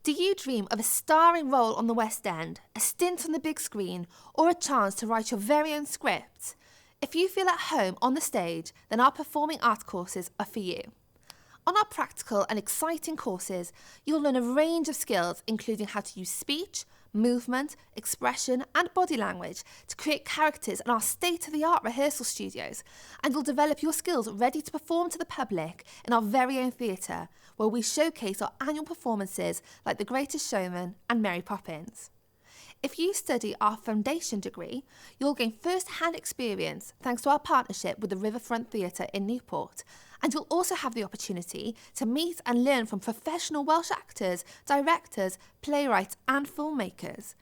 Do you dream of a starring role on the West End, a stint on the big screen, or a chance to write your very own script? If you feel at home on the stage, then our performing art courses are for you. On our practical and exciting courses, you'll learn a range of skills, including how to use speech, movement, expression and body language to create characters in our state-of-the-art rehearsal studios, and you'll develop your skills ready to perform to the public in our very own theatre, where we showcase our annual performances like The Greatest Showman and Mary Poppins. If you study our foundation degree, you'll gain first-hand experience thanks to our partnership with the Riverfront Theatre in Newport, and you'll also have the opportunity to meet and learn from professional Welsh actors, directors, playwrights and filmmakers.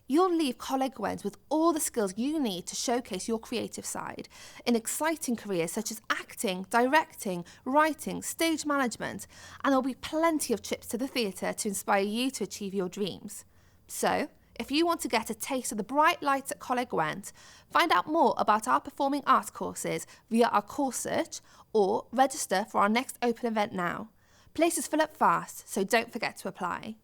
You'll leave Coleg Gwent with all the skills you need to showcase your creative side in exciting careers such as acting, directing, writing, stage management, and there'll be plenty of trips to the theatre to inspire you to achieve your dreams. So, if you want to get a taste of the bright lights at Coleg Gwent, find out more about our performing arts courses via our course search or register for our next open event now. Places fill up fast, so don't forget to apply.